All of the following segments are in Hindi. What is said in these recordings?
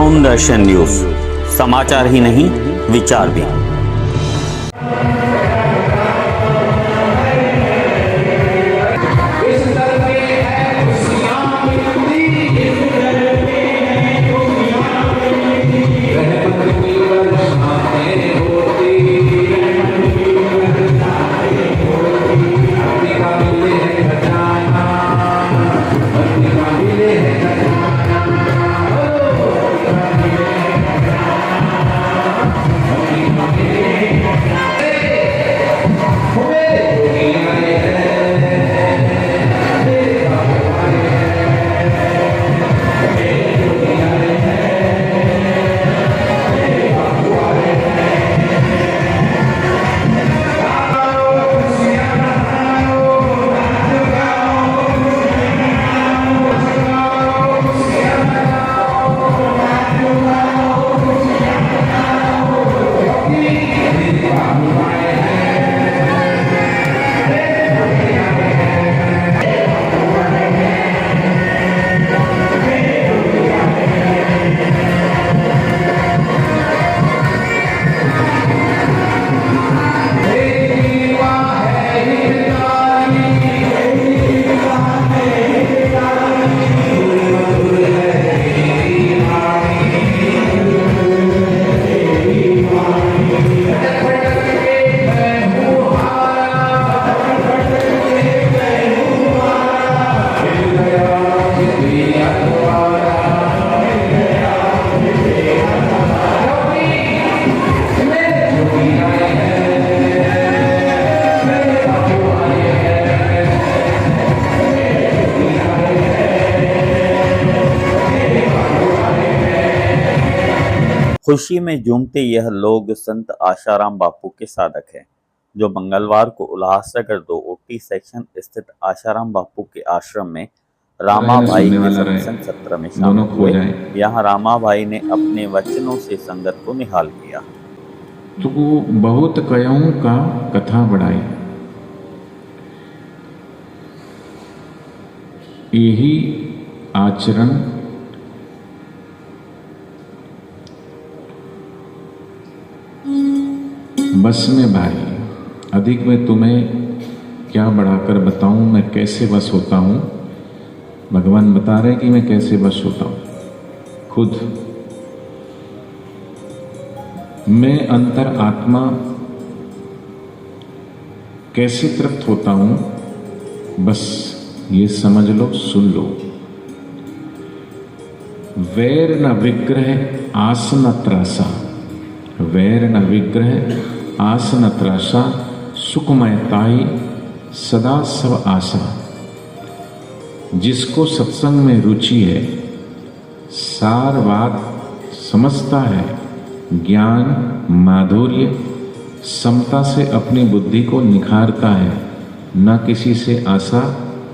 साउंड दर्शन न्यूज, समाचार ही नहीं विचार भी। खुशी में झूमते यह लोग संत आशाराम बापू के साधक हैं, जो मंगलवार को उल्लासनगर 2 ओटी सेक्शन स्थित आशाराम बापू के आश्रम में रामाभाई के सत्संग सत्र में शामिल हुए। यहाँ रामाभाई ने अपने वचनों से संगत को निहाल किया। तो बहुत कयों का कथा बढ़ाई, यही आचरण बस में भाई। अधिक मैं तुम्हें क्या बढ़ाकर बताऊं, मैं कैसे बस होता हूं। भगवान बता रहे कि मैं कैसे बस होता हूं। खुद मैं अंतर आत्मा कैसे तृप्त होता हूं, बस ये समझ लो, सुन लो। वैर न विग्रह आस न त्रासा, वैर न विग्रह आस न त्रासा, सुखमयताई सदा सब आशा। जिसको सत्संग में रुचि है, सार बात समझता है, ज्ञान माधुर्य समता से अपनी बुद्धि को निखारता है। न किसी से आशा,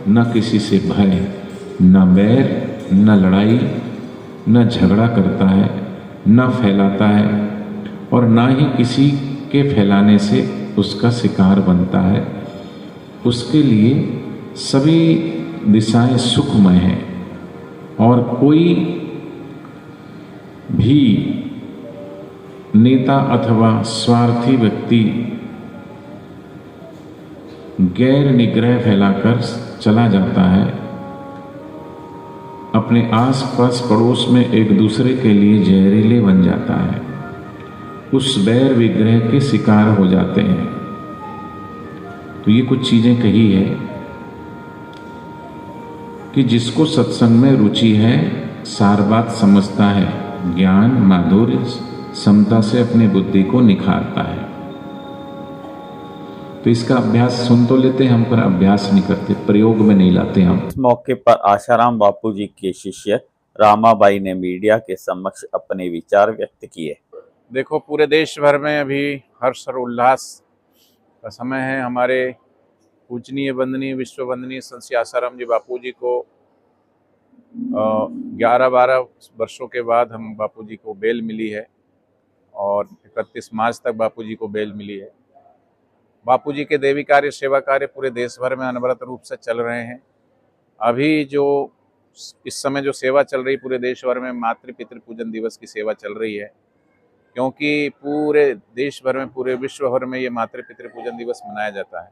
न किसी से भय, न बैर, न लड़ाई, न झगड़ा करता है, न फैलाता है, और न ही किसी के फैलाने से उसका शिकार बनता है। उसके लिए सभी दिशाएं सुखमय हैं, और कोई भी नेता अथवा स्वार्थी व्यक्ति गैर निग्रह फैलाकर चला जाता है। अपने आस-पास पड़ोस में एक दूसरे के लिए जहरीले बन जाता है, उस बैर विग्रह के शिकार हो जाते हैं। तो ये कुछ चीजें कही है कि जिसको सत्संग में रुचि है, सार बात समझता है, ज्ञान माधुर्य समता से अपनी बुद्धि को निखारता है। तो इसका अभ्यास सुन तो लेते हैं हम, पर अभ्यास नहीं करते, प्रयोग में नहीं लाते हम। इस मौके पर आशाराम बापू जी के शिष्य रामाबाई ने मीडिया के समक्ष अपने विचार व्यक्त किए। देखो, पूरे देश भर में अभी हर्ष और उल्लास का समय है। हमारे पूजनीय वंदनीय विश्व वंदनीय संत श्री आशाराम जी बापू जी को 11-12 वर्षों के बाद हम बापू जी को बेल मिली है, और 31 मार्च तक बापू जी को बेल मिली है। बापू जी के देवी कार्य सेवा कार्य पूरे देश भर में अनवरत रूप से चल रहे हैं। अभी जो इस समय जो सेवा चल रही पूरे देश भर में, मातृ पितृ पूजन दिवस की सेवा चल रही है, क्योंकि पूरे देश भर में, पूरे विश्व भर में ये मातृ पितृ पूजन दिवस मनाया जाता है।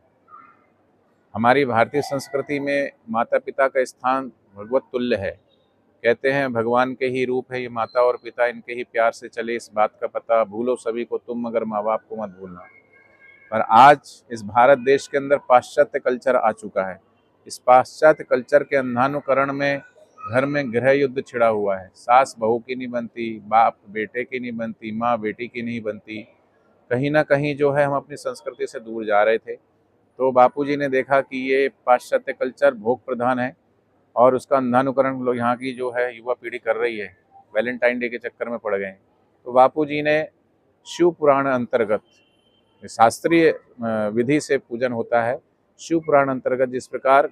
हमारी भारतीय संस्कृति में माता पिता का स्थान भगवत तुल्य है। कहते हैं भगवान के ही रूप है ये माता और पिता, इनके ही प्यार से चले इस बात का पता, भूलो सभी को तुम मगर माँ बाप को मत भूलना। पर आज इस भारत देश के अंदर पाश्चात्य कल्चर आ चुका है। इस पाश्चात्य कल्चर के अंधानुकरण में घर में गृह युद्ध छिड़ा हुआ है। सास बहू की नहीं बनती, बाप बेटे की नहीं बनती, माँ बेटी की नहीं बनती। कहीं ना कहीं जो है हम अपनी संस्कृति से दूर जा रहे थे। तो बापूजी ने देखा कि ये पाश्चात्य कल्चर भोग प्रधान है और उसका अंधानुकरण लोग यहाँ की जो है युवा पीढ़ी कर रही है, वैलेंटाइन डे के चक्कर में पड़ गए। तो बापूजी ने शिव पुराण अंतर्गत, शास्त्रीय विधि से पूजन होता है, शिव पुराण अंतर्गत जिस प्रकार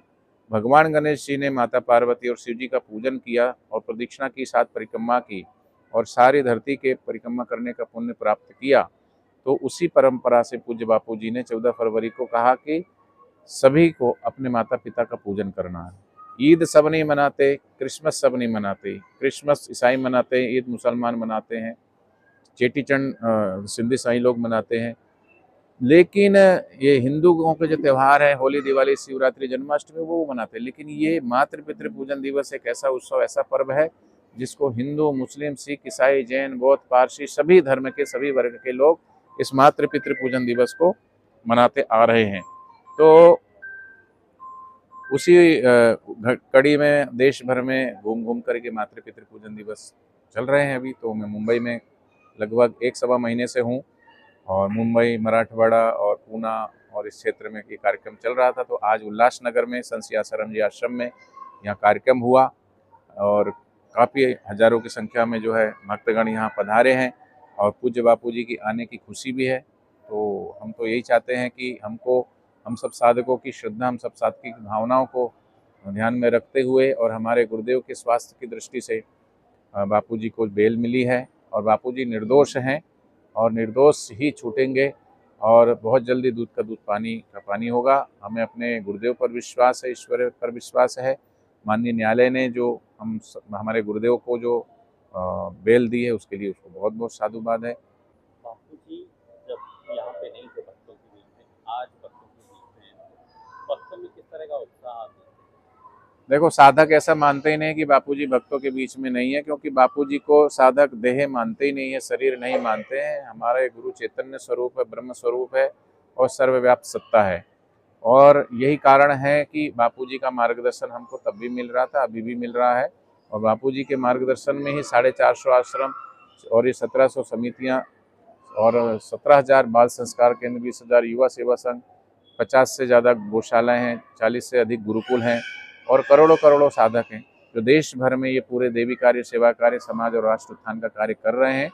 भगवान गणेश जी ने माता पार्वती और शिव जी का पूजन किया और प्रदक्षिणा की, 7 परिक्रमा की और सारी धरती के परिक्रमा करने का पुण्य प्राप्त किया, तो उसी परंपरा से पूज्य बापूजी ने 14 फरवरी को कहा कि सभी को अपने माता पिता का पूजन करना है। ईद सब नहीं मनाते, क्रिसमस सब नहीं मनाते। क्रिसमस ईसाई मनाते हैं, ईद मुसलमान मनाते हैं, चेटीचंड सिंधी साई लोग मनाते हैं। लेकिन ये हिंदुओं के जो त्यौहार है, होली, दिवाली, शिवरात्रि, जन्माष्टमी, वो मनाते हैं। लेकिन ये मातृ पितृ पूजन दिवस एक ऐसा उत्सव, ऐसा पर्व है जिसको हिंदू, मुस्लिम, सिख, ईसाई, जैन, बौद्ध, पारसी सभी धर्म के, सभी वर्ग के लोग इस मातृ पितृ पूजन दिवस को मनाते आ रहे हैं। तो उसी कड़ी में देश भर में घूम घूम करके मातृ पितृ पूजन दिवस चल रहे हैं। अभी तो मैं मुंबई में लगभग 1-1.25 महीने से हूँ और मुंबई, मराठवाड़ा और पूना और इस क्षेत्र में ये कार्यक्रम चल रहा था। तो आज उल्लासनगर में संत सियासाराम जी आश्रम में यहाँ कार्यक्रम हुआ और काफ़ी हजारों की संख्या में जो है भक्तगण यहाँ पधारे हैं और पूज्य बापूजी की आने की खुशी भी है। तो हम तो यही चाहते हैं कि हम सब साधकों की श्रद्धा, हम सब साधकों की भावनाओं को ध्यान में रखते हुए और हमारे गुरुदेव के स्वास्थ्य की दृष्टि से बापूजी को बेल मिली है और बापूजी निर्दोष हैं और निर्दोष ही छूटेंगे और बहुत जल्दी दूध का दूध, पानी का पानी होगा। हमें अपने गुरुदेव पर विश्वास है, ईश्वर पर विश्वास है। माननीय न्यायालय ने जो हमारे गुरुदेव को जो बेल दी है उसके लिए उसको बहुत बहुत साधुवाद है। बापूजी जब यहाँ पे नहीं थे भक्तों के बीच में, आज भक्तों के बीच में हैं, भक्तों में किस तरह का उत्साह आता है? देखो, साधक ऐसा मानते ही नहीं कि बापूजी भक्तों के बीच में नहीं है, क्योंकि बापूजी को साधक देह मानते ही नहीं है, शरीर नहीं मानते हैं। हमारे गुरु चैतन्य स्वरूप है, ब्रह्म स्वरूप है और सर्वव्याप्त सत्ता है। और यही कारण है कि बापूजी का मार्गदर्शन हमको तब भी मिल रहा था, अभी भी मिल रहा है। और बापूजी के मार्गदर्शन में ही 450 आश्रम और ये 1700 समितियाँ और 17,000 बाल संस्कार केंद्र, 20,000 युवा सेवा संघ, 50 से ज़्यादा गौशालाएँ हैं, 40 से अधिक गुरुकुल हैं और करोड़ों करोड़ों साधक हैं जो देश भर में ये पूरे देवी कार्य, सेवा कार्य, समाज और राष्ट्र उत्थान का कार्य कर रहे हैं।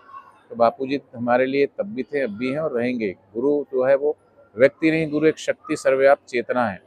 तो बापूजी हमारे लिए तब भी थे, अब भी हैं और रहेंगे। गुरु जो है वो व्यक्ति नहीं, गुरु एक शक्ति, सर्वव्याप्त चेतना है।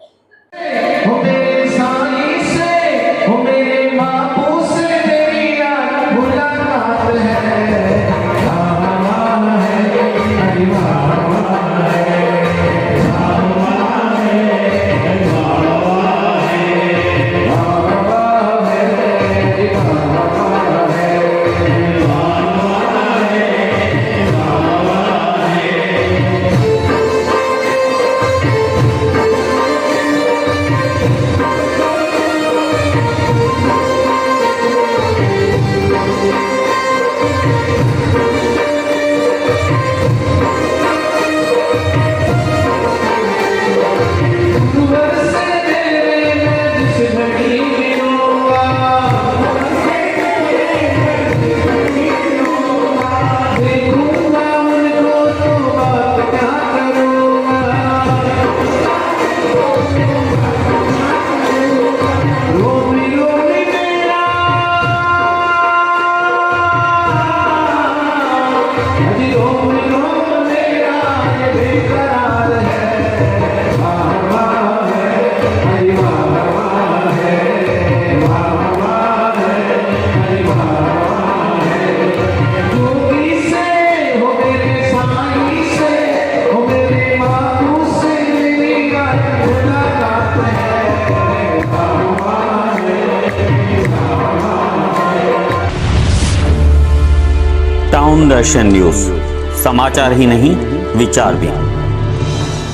टाउन दर्शन न्यूज, समाचार ही नहीं विचार भी।